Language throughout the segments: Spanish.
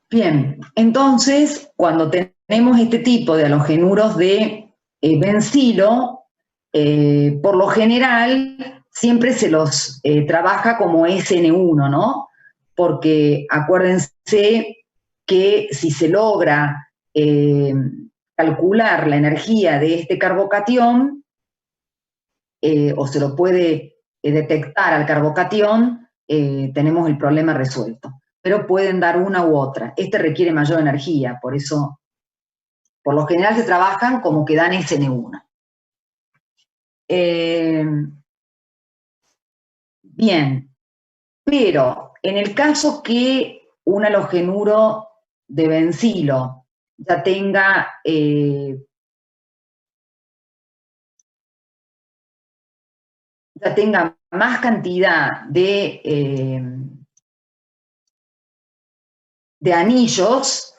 Bien, entonces, cuando tenemos este tipo de halogenuros de bencilo, por lo general, siempre se los trabaja como SN1, ¿no? Porque acuérdense que si se logra calcular la energía de este carbocatión, o se lo puede detectar al carbocatión, tenemos el problema resuelto. Pero pueden dar una u otra. Este requiere mayor energía, por eso, por lo general se trabajan como que dan SN1. Bien, pero en el caso que un halogenuro de bencilo ya tenga más cantidad de anillos,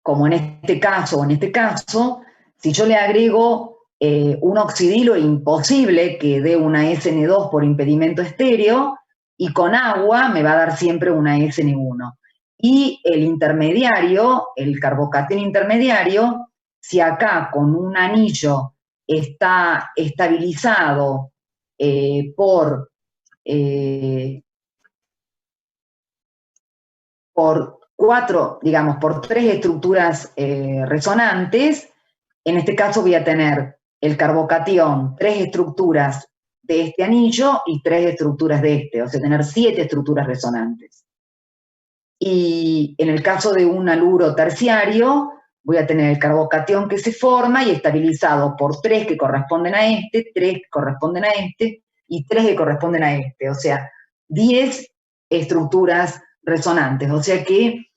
como en este caso o en este caso, si yo le agrego un oxidilo, imposible que dé una SN2 por impedimento estéreo, y con agua me va a dar siempre una SN1. Y el intermediario, el carbocatión intermediario, si acá con un anillo está estabilizado por 4, digamos, por 3 estructuras resonantes, en este caso voy a tener el carbocatión, 3 estructuras de este anillo y 3 estructuras de este, o sea, tener 7 estructuras resonantes. Y en el caso de un haluro terciario, voy a tener el carbocatión que se forma y estabilizado por 3 que corresponden a este, 3 que corresponden a este y 3 que corresponden a este, o sea, 10 estructuras resonantes, o sea que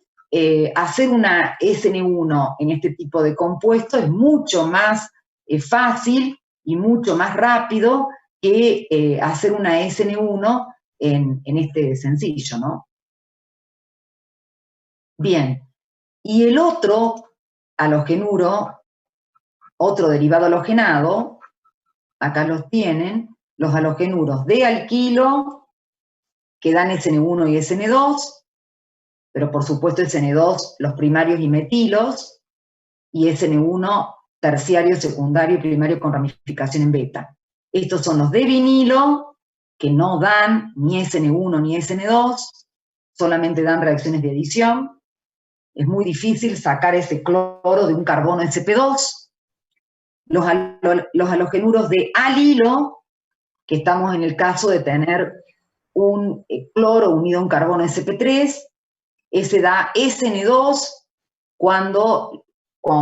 hacer una SN1 en este tipo de compuesto es mucho más fácil y mucho más rápido que hacer una SN1 en este sencillo, ¿no? Bien, y el otro halogenuro, otro derivado halogenado, acá los tienen, los halogenuros de alquilo, que dan SN1 y SN2, pero por supuesto SN2 los primarios y metilos, y SN1 terciario, secundario y primario con ramificación en beta. Estos son los de vinilo, que no dan ni SN1 ni SN2, solamente dan reacciones de adición. Es muy difícil sacar ese cloro de un carbono sp2. Los halogenuros de alilo, que estamos en el caso de tener un cloro unido a un carbono sp3, ese da SN2 cuando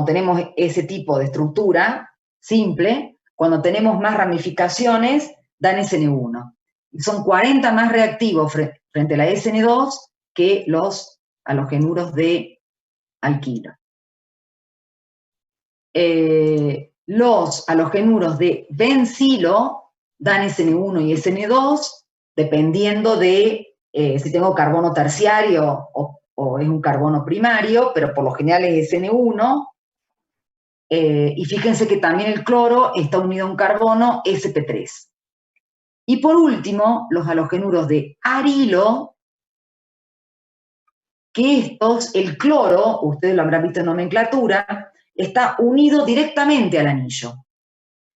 tenemos ese tipo de estructura simple. Cuando tenemos más ramificaciones, dan SN1. Y son 40 más reactivos frente a la SN2 que los halogenuros de alquilo. Los halogenuros de bencilo dan SN1 y SN2, dependiendo de si tengo carbono terciario o es un carbono primario, pero por lo general es SN1. Y fíjense que también el cloro está unido a un carbono sp3. Y por último, los halogenuros de arilo, que estos, el cloro, ustedes lo habrán visto en nomenclatura, está unido directamente al anillo.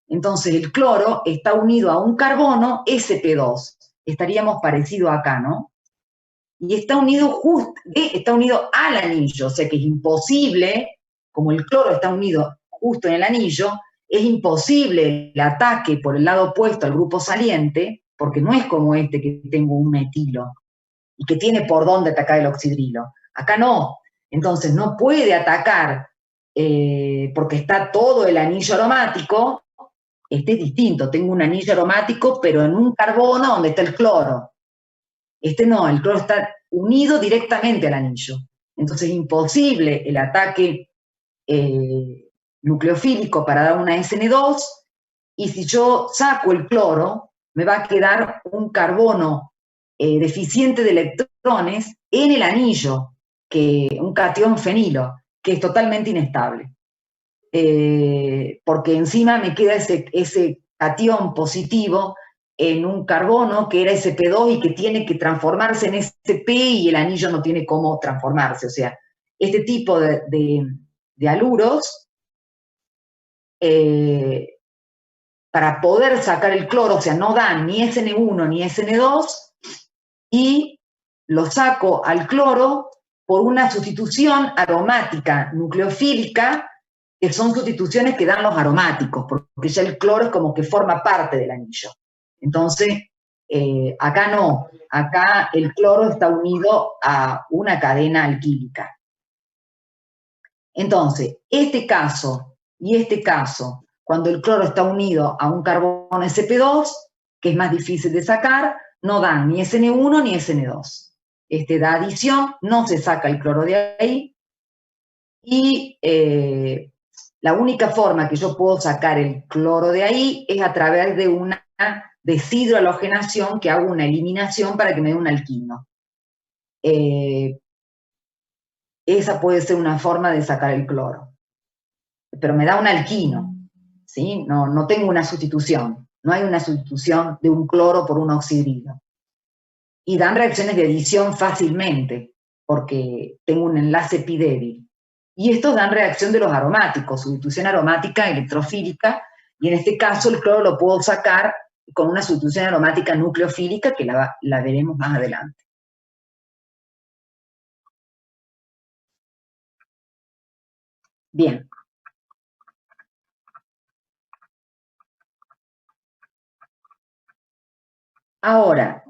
Entonces el cloro está unido a un carbono sp2. Estaríamos parecido acá, ¿no? Y está unido al anillo, o sea que es imposible, como el cloro está unido justo en el anillo, es imposible el ataque por el lado opuesto al grupo saliente, porque no es como este que tengo un metilo y que tiene por dónde atacar el oxidrilo. Acá no. Entonces no puede atacar porque está todo el anillo aromático. Este es distinto, tengo un anillo aromático, pero en un carbono donde está el cloro. Este no, el cloro está unido directamente al anillo. Entonces es imposible el ataque nucleofílico para dar una SN2, y si yo saco el cloro, me va a quedar un carbono deficiente de electrones en el anillo, un catión fenilo, que es totalmente inestable. Porque encima me queda ese catión positivo en un carbono que era sp2 y que tiene que transformarse en sp y el anillo no tiene cómo transformarse. O sea, este tipo de aluros, para poder sacar el cloro, o sea, no dan ni SN1 ni SN2, y lo saco al cloro por una sustitución aromática nucleofílica, que son sustituciones que dan los aromáticos, porque ya el cloro es como que forma parte del anillo. Entonces, acá no, acá el cloro está unido a una cadena alquílica. Entonces, este caso y este caso, cuando el cloro está unido a un carbono sp2, que es más difícil de sacar, no dan ni SN1 ni SN2. Da adición, no se saca el cloro de ahí, y la única forma que yo puedo sacar el cloro de ahí es a través de una deshidrohalogenación, que hago una eliminación para que me dé un alquino. Esa puede ser una forma de sacar el cloro. Pero me da un alquino, ¿sí? No tengo una sustitución. No hay una sustitución de un cloro por un oxidrilo. Y dan reacciones de adición fácilmente, porque tengo un enlace pi débil. Y estos dan reacción de los aromáticos, sustitución aromática electrofílica, y en este caso el cloro lo puedo sacar con una sustitución aromática nucleofílica, que la veremos más adelante. Bien. Ahora,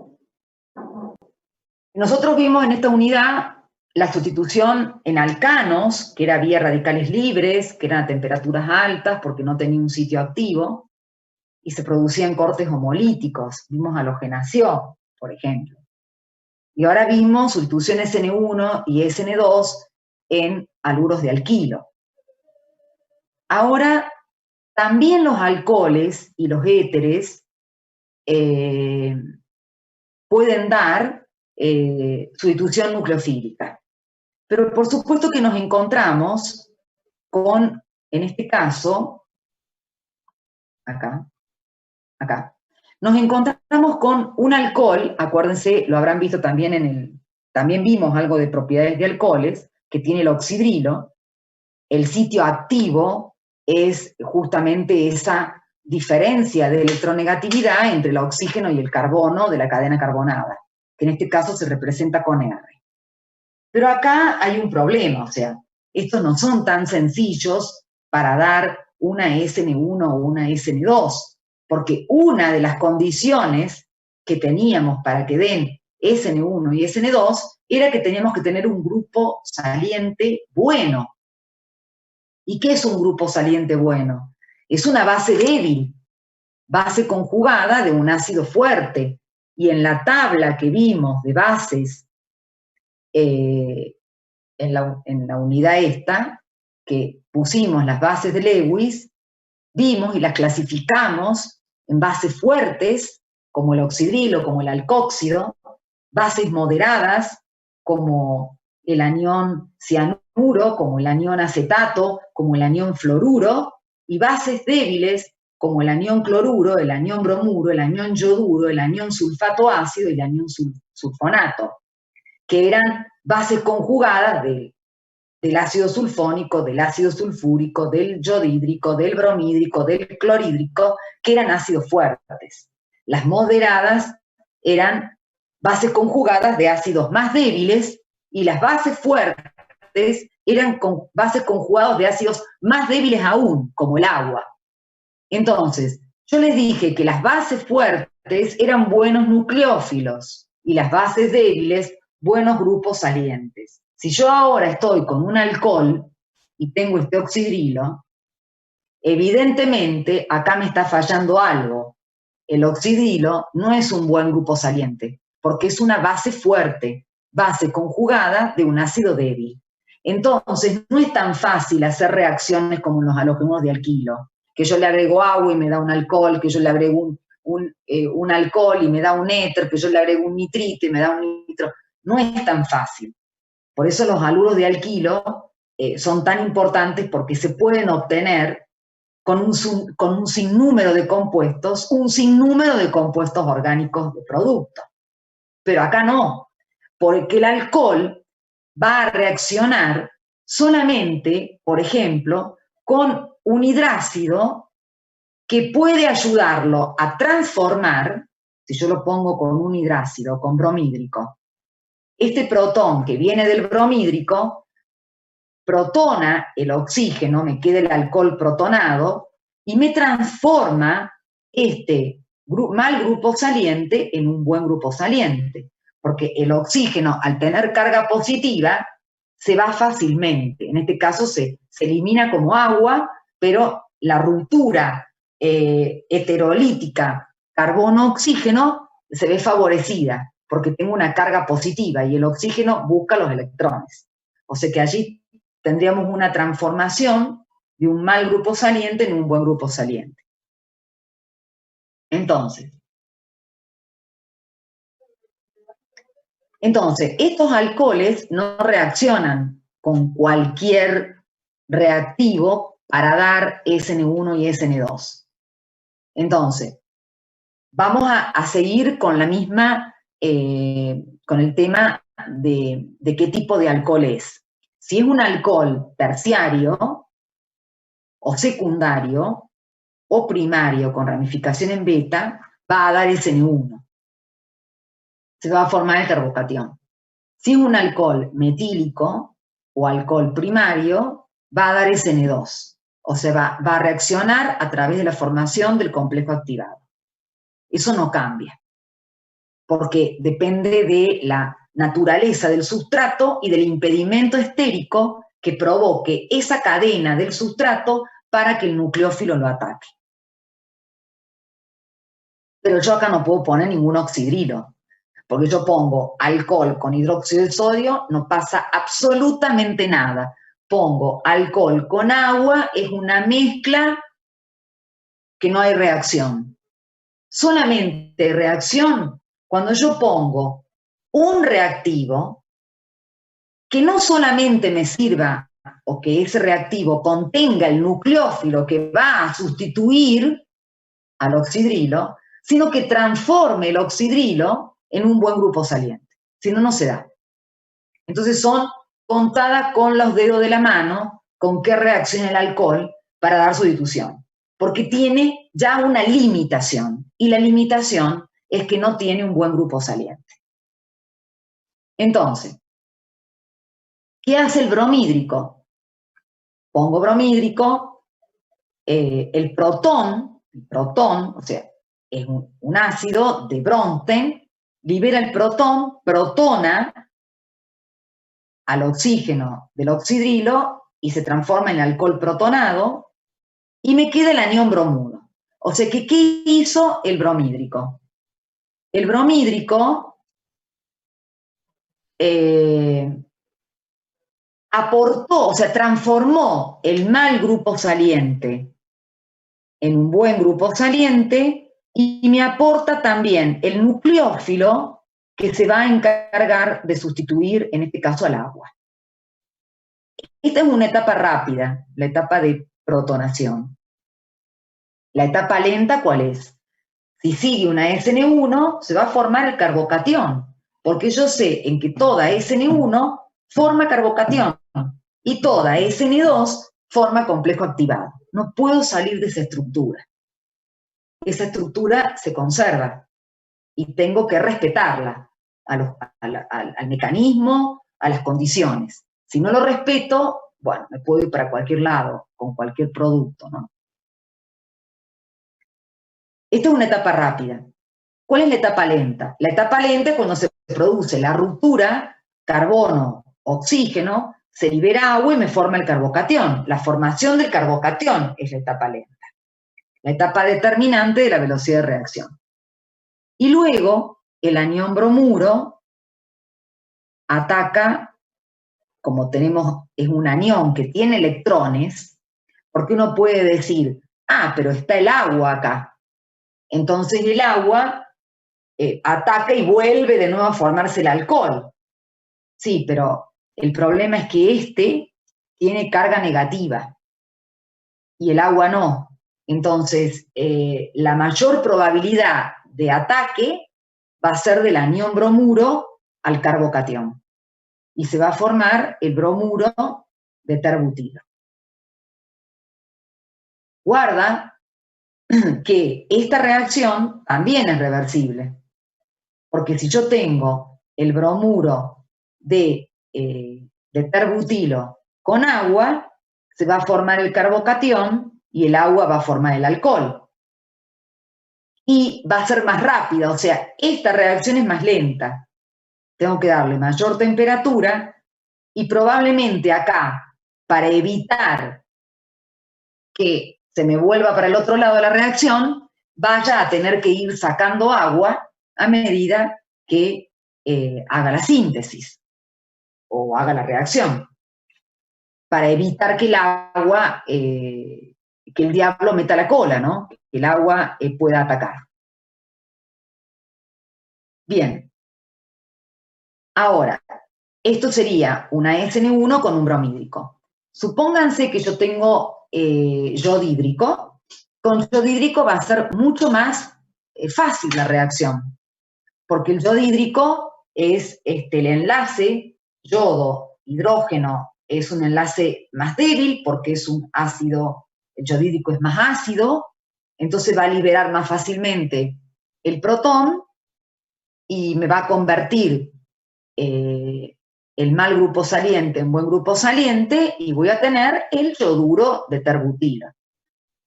nosotros vimos en esta unidad la sustitución en alcanos, que era vía radicales libres, que eran a temperaturas altas porque no tenía un sitio activo, y se producían cortes homolíticos. Vimos halogenación, por ejemplo. Y ahora vimos sustitución SN1 y SN2 en haluros de alquilo. Ahora, también los alcoholes y los éteres pueden dar sustitución nucleofílica. Pero por supuesto que nos encontramos con, en este caso, acá, nos encontramos con un alcohol, acuérdense, lo habrán visto también también vimos algo de propiedades de alcoholes, que tiene el oxidrilo. El sitio activo es justamente esa diferencia de electronegatividad entre el oxígeno y el carbono de la cadena carbonada, que en este caso se representa con R. Pero acá hay un problema, o sea, estos no son tan sencillos para dar una SN1 o una SN2, porque una de las condiciones que teníamos para que den SN1 y SN2 era que teníamos que tener un grupo saliente bueno. ¿Y qué es un grupo saliente bueno? Es una base débil, base conjugada de un ácido fuerte. Y en la tabla que vimos de bases en la unidad esta, que pusimos las bases de Lewis, vimos y las clasificamos en bases fuertes, como el oxidrilo, como el alcóxido, bases moderadas, como el anión cianuro, como el anión acetato, como el anión fluoruro, y bases débiles, como el anión cloruro, el anión bromuro, el anión yoduro, el anión sulfato ácido y el anión sulfonato, que eran bases conjugadas del ácido sulfónico, del ácido sulfúrico, del yodhídrico, del bromídrico, del clorhídrico, que eran ácidos fuertes. Las moderadas eran bases conjugadas de ácidos más débiles, y las bases fuertes eran bases conjugadas de ácidos más débiles aún, como el agua. Entonces, yo les dije que las bases fuertes eran buenos nucleófilos y las bases débiles buenos grupos salientes. Si yo ahora estoy con un alcohol y tengo este oxidrilo, evidentemente acá me está fallando algo. El oxidrilo no es un buen grupo saliente, porque es una base fuerte, base conjugada de un ácido débil. Entonces, no es tan fácil hacer reacciones como en los halógenos de alquilo, que yo le agrego agua y me da un alcohol, que yo le agrego un alcohol y me da un éter, que yo le agrego un nitrito y me da un nitro. No es tan fácil. Por eso los haluros de alquilo son tan importantes, porque se pueden obtener con un sinnúmero de compuestos, un sinnúmero de compuestos orgánicos de producto. Pero acá no, porque el alcohol va a reaccionar solamente, por ejemplo, con un hidrácido que puede ayudarlo a transformar, si yo lo pongo con un hidrácido, con bromhídrico, este protón que viene del bromhídrico protona el oxígeno, me queda el alcohol protonado y me transforma este mal grupo saliente en un buen grupo saliente, porque el oxígeno al tener carga positiva se va fácilmente, en este caso se elimina como agua, pero la ruptura heterolítica carbono-oxígeno se ve favorecida, porque tengo una carga positiva y el oxígeno busca los electrones. O sea que allí tendríamos una transformación de un mal grupo saliente en un buen grupo saliente. Entonces, estos alcoholes no reaccionan con cualquier reactivo para dar SN1 y SN2. Entonces, vamos a seguir con la misma, con el tema de qué tipo de alcohol es. Si es un alcohol terciario o secundario o primario con ramificación en beta, va a dar SN1. Se va a formar el carbocatión. Si es un alcohol metílico o alcohol primario, va a dar SN2. O sea, va a reaccionar a través de la formación del complejo activado. Eso no cambia, porque depende de la naturaleza del sustrato y del impedimento estérico que provoque esa cadena del sustrato para que el nucleófilo lo ataque. Pero yo acá no puedo poner ningún oxidrilo, porque yo pongo alcohol con hidróxido de sodio, no pasa absolutamente nada. Pongo alcohol con agua, es una mezcla que no hay reacción. Solamente reacción cuando yo pongo un reactivo que no solamente me sirva o que ese reactivo contenga el nucleófilo que va a sustituir al oxidrilo, sino que transforme el oxidrilo en un buen grupo saliente. Si no, no se da. Entonces son contadas con los dedos de la mano con qué reacciona el alcohol para dar sustitución, porque tiene ya una limitación, y la limitación es que no tiene un buen grupo saliente. Entonces, ¿qué hace el bromhídrico? Pongo bromhídrico, el protón, o sea, es un ácido de Bronsted, libera el protón, protona al oxígeno del oxidrilo y se transforma en alcohol protonado, y me queda el anión bromuro. O sea que, ¿qué hizo el bromhídrico? El bromhídrico aportó, o sea, transformó el mal grupo saliente en un buen grupo saliente, y me aporta también el nucleófilo que se va a encargar de sustituir, en este caso, al agua. Esta es una etapa rápida, la etapa de protonación. La etapa lenta, ¿cuál es? Si sigue una SN1, se va a formar el carbocatión, porque yo sé en que toda SN1 forma carbocatión y toda SN2 forma complejo activado. No puedo salir de esa estructura. Esa estructura se conserva y tengo que respetarla al mecanismo, a las condiciones. Si no lo respeto, bueno, me puedo ir para cualquier lado con cualquier producto, ¿no? Esta es una etapa rápida. ¿Cuál es la etapa lenta? La etapa lenta es cuando se produce la ruptura, carbono-oxígeno, se libera agua y me forma el carbocatión. La formación del carbocatión es la etapa lenta. La etapa determinante de la velocidad de reacción. Y luego, el anión bromuro ataca, como tenemos, es un anión que tiene electrones, porque uno puede decir, ah, pero está el agua acá. Entonces el agua ataca y vuelve de nuevo a formarse el alcohol. Sí, pero el problema es que este tiene carga negativa y el agua no. Entonces, la mayor probabilidad de ataque va a ser del anión bromuro al carbocatión. Y se va a formar el bromuro de terbutilo. Guarda que esta reacción también es reversible, porque si yo tengo el bromuro de terbutilo con agua, se va a formar el carbocatión y el agua va a formar el alcohol. Y va a ser más rápida, o sea, esta reacción es más lenta. Tengo que darle mayor temperatura y probablemente acá, para evitar que se me vuelva para el otro lado de la reacción, vaya a tener que ir sacando agua a medida que haga la síntesis o haga la reacción, para evitar que el agua, que el diablo meta la cola, ¿no? Que el agua pueda atacar. Bien. Ahora, esto sería una SN1 con un bromhídrico. Supónganse que yo tengo yodhídrico. Con yodhídrico va a ser mucho más fácil la reacción, porque el yodhídrico es el enlace yodo-hidrógeno, es un enlace más débil porque es un ácido, el yodhídrico es más ácido, entonces va a liberar más fácilmente el protón y me va a convertir el mal grupo saliente en buen grupo saliente y voy a tener el yoduro de terbutilo.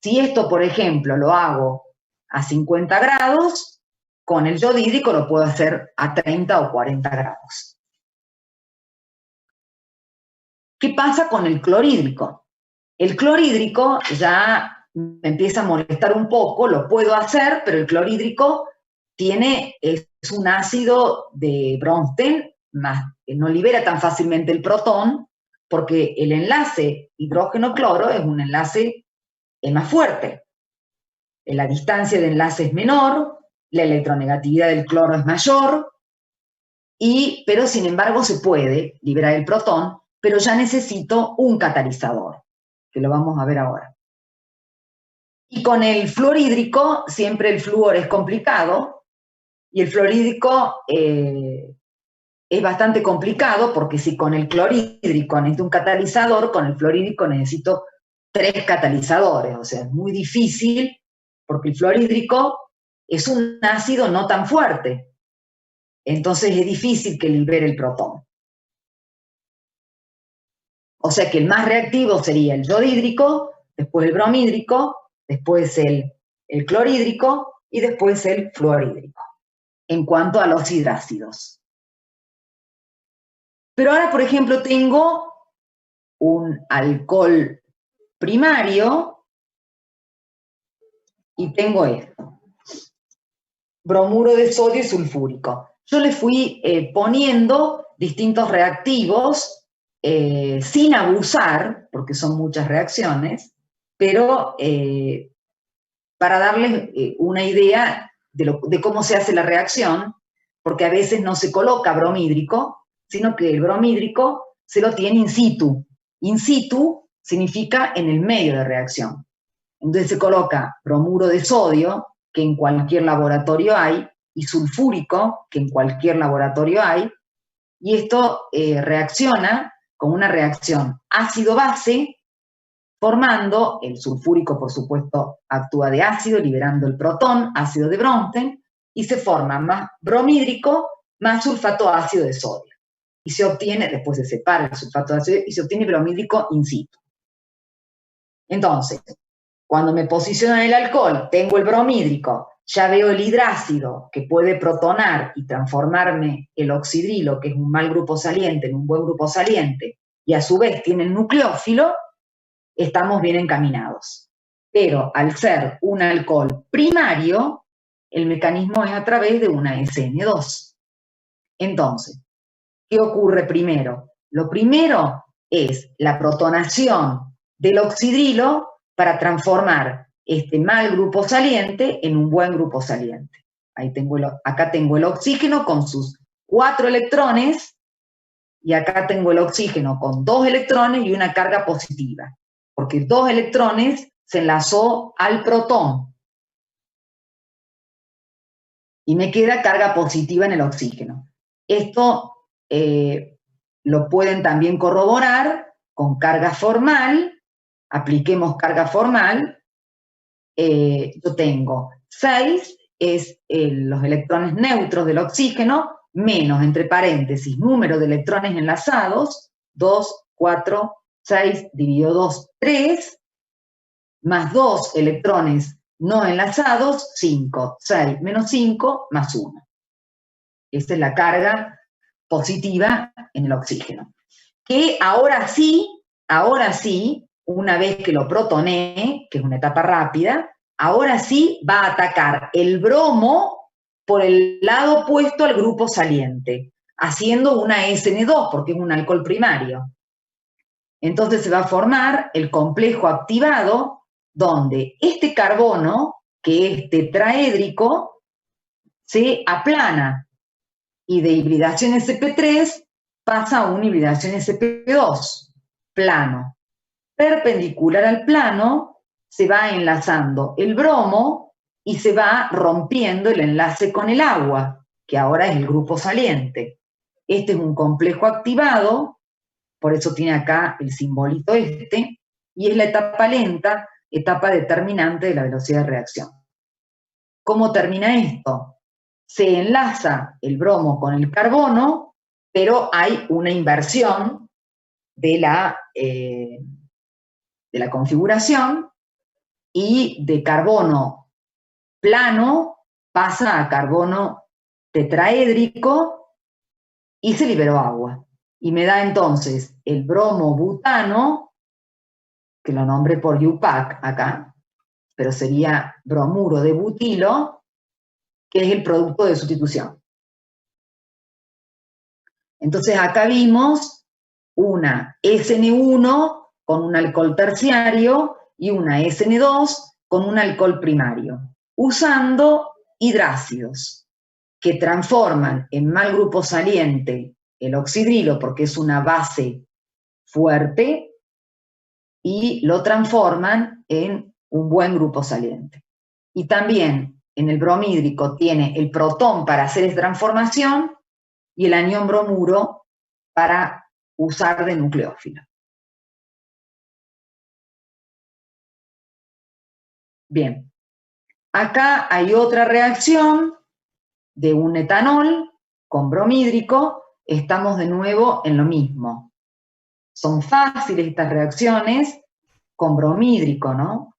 Si esto, por ejemplo, lo hago a 50 grados, con el yodhídrico lo puedo hacer a 30 o 40 grados. ¿Qué pasa con el clorhídrico? El clorhídrico ya me empieza a molestar un poco, lo puedo hacer, pero el clorhídrico es un ácido de Bronsted, no libera tan fácilmente el protón, porque el enlace hidrógeno-cloro es un enlace más fuerte. La distancia de enlace es menor, la electronegatividad del cloro es mayor, pero sin embargo se puede liberar el protón, pero ya necesito un catalizador, que lo vamos a ver ahora. Y con el fluorhídrico, siempre el flúor es complicado, y el fluorhídrico es bastante complicado, porque si con el clorhídrico necesito un catalizador, con el fluorhídrico necesito 3 catalizadores, o sea, es muy difícil, porque el fluorhídrico es un ácido no tan fuerte, entonces es difícil que libere el protón. O sea que el más reactivo sería el yodhídrico, después el bromhídrico, después el clorhídrico y después el fluorhídrico, en cuanto a los hidrácidos. Pero ahora, por ejemplo, tengo un alcohol primario y tengo esto, bromuro de sodio y sulfúrico. Yo le fui poniendo distintos reactivos sin abusar, porque son muchas reacciones, pero para darles una idea de cómo se hace la reacción, porque a veces no se coloca bromhídrico, sino que el bromhídrico se lo tiene in situ. In situ significa en el medio de reacción. Entonces se coloca bromuro de sodio, que en cualquier laboratorio hay, y sulfúrico, que en cualquier laboratorio hay, y esto reacciona con una reacción ácido-base, formando, el sulfúrico por supuesto actúa de ácido, liberando el protón, ácido de Bronsted, y se forma más bromhídrico más sulfato ácido de sodio. Y se obtiene, después se separa el sulfato ácido, y se obtiene bromhídrico in situ. Entonces, cuando me posiciono en el alcohol, tengo el bromhídrico, ya veo el hidrácido que puede protonar y transformarme el oxidrilo, que es un mal grupo saliente, en un buen grupo saliente, y a su vez tiene el nucleófilo, estamos bien encaminados. Pero al ser un alcohol primario, el mecanismo es a través de una SN2. Entonces, ¿qué ocurre primero? Lo primero es la protonación del oxidrilo para transformar este mal grupo saliente en un buen grupo saliente. Ahí acá tengo el oxígeno con sus 4 electrones y acá tengo el oxígeno con 2 electrones y una carga positiva, porque 2 electrones se enlazó al protón. Y me queda carga positiva en el oxígeno. Esto lo pueden también corroborar con carga formal. Apliquemos carga formal. Yo tengo 6, es los electrones neutros del oxígeno, menos, entre paréntesis, número de electrones enlazados, 2, 4, 6, dividido 2, 3, más 2 electrones no enlazados, 5, 6 menos 5, más 1. Esa es la carga positiva en el oxígeno. Que ahora sí, una vez que lo protoné, que es una etapa rápida, ahora sí va a atacar el bromo por el lado opuesto al grupo saliente, haciendo una SN2, porque es un alcohol primario. Entonces se va a formar el complejo activado, donde este carbono, que es tetraédrico, se aplana y de hibridación sp3 pasa a una hibridación sp2, plano. Perpendicular al plano se va enlazando el bromo y se va rompiendo el enlace con el agua, que ahora es el grupo saliente. Este es un complejo activado, por eso tiene acá el simbolito este, y es la etapa lenta, etapa determinante de la velocidad de reacción. ¿Cómo termina esto? Se enlaza el bromo con el carbono, pero hay una inversión de la configuración, y de carbono plano pasa a carbono tetraédrico y se liberó agua. Y me da entonces el bromo butano, que lo nombré por UPAC acá, pero sería bromuro de butilo, que es el producto de sustitución. Entonces acá vimos una SN1 con un alcohol terciario y una SN2 con un alcohol primario, usando hidrácidos que transforman en mal grupo saliente el oxidrilo, porque es una base fuerte, y lo transforman en un buen grupo saliente. Y también en el bromhídrico tiene el protón para hacer esta transformación y el anión bromuro para usar de nucleófilo. Bien, acá hay otra reacción de un etanol con bromhídrico. Estamos de nuevo en lo mismo. Son fáciles estas reacciones con bromhídrico, ¿no?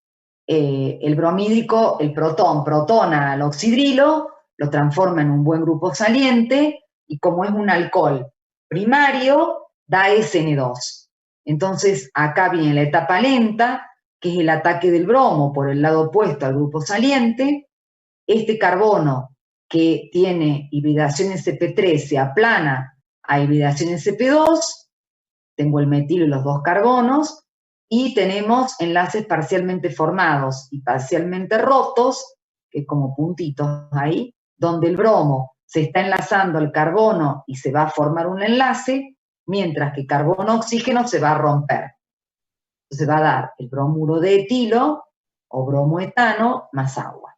El bromhídrico, el protón protona al oxidrilo, lo transforma en un buen grupo saliente, y como es un alcohol primario, da SN2. Entonces, acá viene la etapa lenta, que es el ataque del bromo por el lado opuesto al grupo saliente. Este carbono que tiene hibridación sp3 se aplana a hibridación sp2, tengo el metilo y los dos carbonos, y tenemos enlaces parcialmente formados y parcialmente rotos, que es como puntitos ahí, donde el bromo se está enlazando al carbono y se va a formar un enlace, mientras que carbono-oxígeno se va a romper. Entonces va a dar el bromuro de etilo o bromoetano más agua.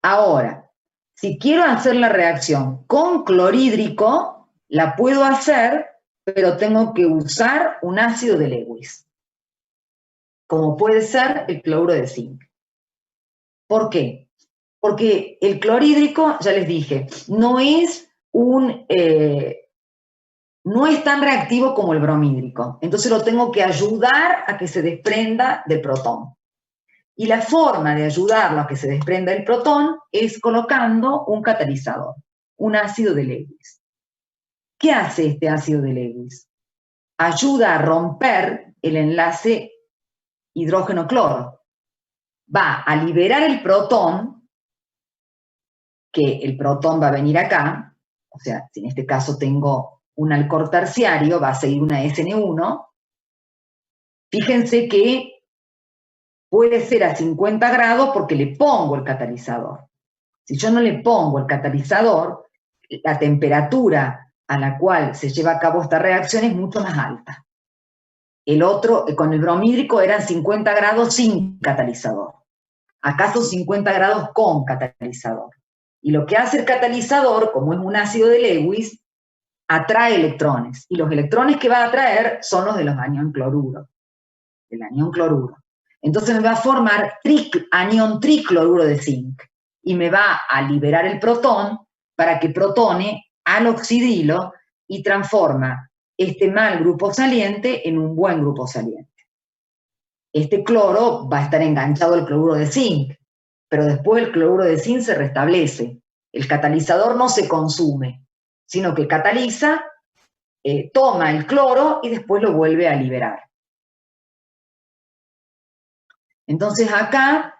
Ahora, si quiero hacer la reacción con clorhídrico, la puedo hacer, pero tengo que usar un ácido de Lewis, como puede ser el cloruro de zinc. ¿Por qué? Porque el clorhídrico, ya les dije, no es tan reactivo como el bromhídrico. Entonces lo tengo que ayudar a que se desprenda del protón. Y la forma de ayudarlo a que se desprenda el protón es colocando un catalizador, un ácido de Lewis. ¿Qué hace este ácido de Lewis? Ayuda a romper el enlace hidrógeno-cloro. Va a liberar el protón, que el protón va a venir acá, o sea, si en este caso tengo un alcohol terciario, va a seguir una SN1. Fíjense que puede ser a 50 grados porque le pongo el catalizador. Si yo no le pongo el catalizador, la temperatura a la cual se lleva a cabo esta reacción es mucho más alta. El otro, con el bromhídrico eran 50 grados sin catalizador. Acá son 50 grados con catalizador. Y lo que hace el catalizador, como es un ácido de Lewis, atrae electrones. Y los electrones que va a atraer son los de los anión cloruro. Del anión cloruro. Entonces me va a formar anión tricloruro de zinc. Y me va a liberar el protón para que protone al oxidrilo y transforma este mal grupo saliente en un buen grupo saliente. Este cloro va a estar enganchado al cloruro de zinc, pero después el cloruro de zinc se restablece. El catalizador no se consume, sino que cataliza, toma el cloro y después lo vuelve a liberar. Entonces acá,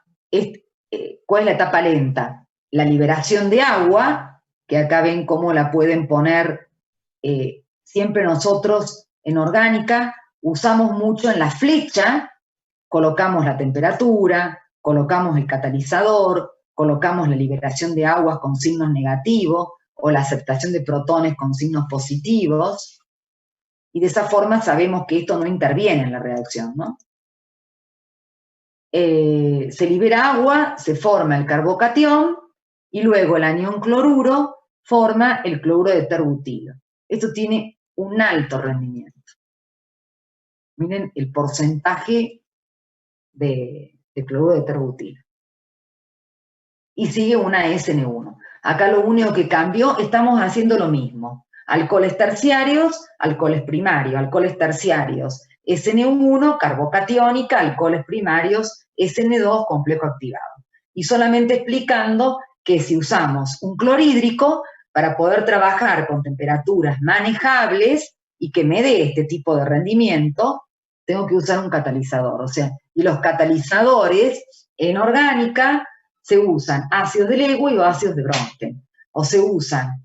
¿cuál es la etapa lenta? La liberación de agua, que acá ven cómo la pueden poner, siempre nosotros en orgánica usamos mucho en la flecha, colocamos la temperatura, colocamos el catalizador, colocamos la liberación de aguas con signos negativos o la aceptación de protones con signos positivos, y de esa forma sabemos que esto no interviene en la reacción, ¿no? Se libera agua, se forma el carbocatión, y luego el anión cloruro forma el cloruro de terbutilo. Esto tiene un alto rendimiento. Miren el porcentaje de cloruro de terbutilo. Y sigue una SN1. Acá lo único que cambió, estamos haciendo lo mismo. Alcoholes terciarios, alcoholes primarios, alcoholes terciarios, SN1, carbocatiónica, alcoholes primarios, SN2, complejo activado. Y solamente explicando que si usamos un clorhídrico, para poder trabajar con temperaturas manejables y que me dé este tipo de rendimiento, tengo que usar un catalizador. O sea, y los catalizadores en orgánica se usan ácidos de Lewis o ácidos de Bronsted, o se usan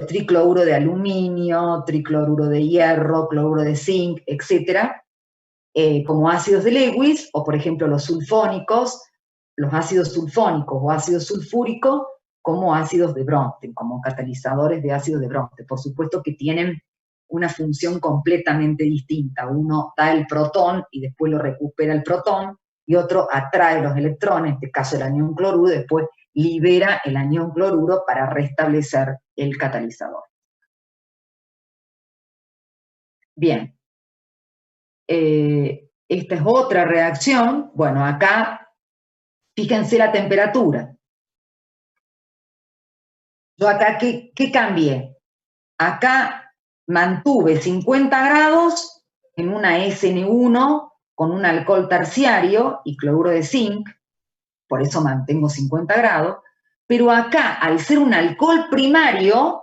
tricloruro de aluminio, tricloruro de hierro, cloruro de zinc, etcétera, como ácidos de Lewis, o por ejemplo los sulfónicos, los ácidos sulfónicos o ácido sulfúrico, como ácidos de Bronsted, como catalizadores de ácidos de Bronsted. Por supuesto que tienen una función completamente distinta. Uno da el protón y después lo recupera el protón, y otro atrae los electrones, en este caso el anión cloruro, y después libera el anión cloruro para restablecer el catalizador. Bien. Esta es otra reacción. Bueno, acá, fíjense la temperatura. Yo acá, ¿qué cambié? Acá mantuve 50 grados en una SN1 con un alcohol terciario y cloruro de zinc, por eso mantengo 50 grados, pero acá, al ser un alcohol primario,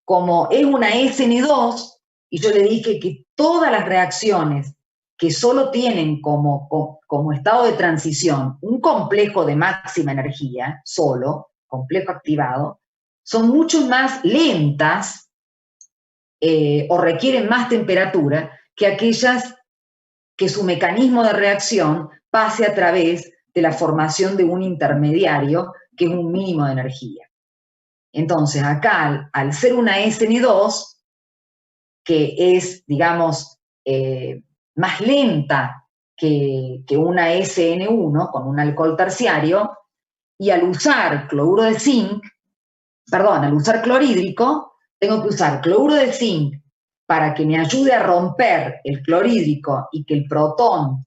como es una SN2, y yo le dije que todas las reacciones que solo tienen como estado de transición un complejo de máxima energía, solo, complejo activado, son mucho más lentas o requieren más temperatura que aquellas que su mecanismo de reacción pase a través de la formación de un intermediario que es un mínimo de energía. Entonces, acá, al ser una SN2, que es, digamos, más lenta que una SN1 con un alcohol terciario, y al usar cloruro de zinc, perdón, al usar clorhídrico, tengo que usar cloruro de zinc para que me ayude a romper el clorhídrico y que el protón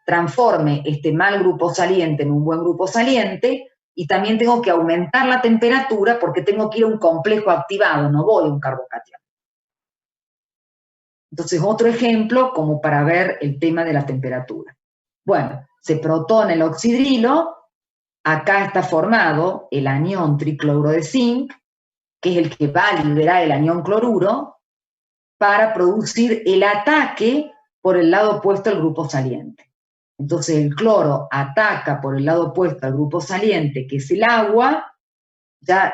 transforme este mal grupo saliente en un buen grupo saliente, y también tengo que aumentar la temperatura porque tengo que ir a un complejo activado, no voy a un carbocatión. Entonces, otro ejemplo como para ver el tema de la temperatura. Bueno, se protona el oxidrilo, acá está formado el anión tricloruro de zinc, que es el que va a liberar el anión cloruro para producir el ataque por el lado opuesto al grupo saliente. Entonces el cloro ataca por el lado opuesto al grupo saliente, que es el agua, ya,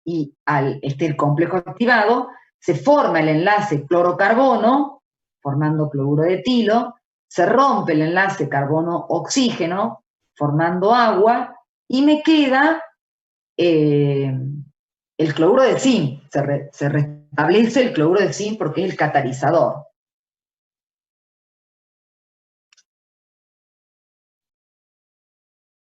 y al el complejo activado, se forma el enlace cloro-carbono, formando cloruro de etilo, se rompe el enlace carbono-oxígeno, formando agua, y me queda el cloruro de zinc, se restablece el cloruro de zinc porque es el catalizador.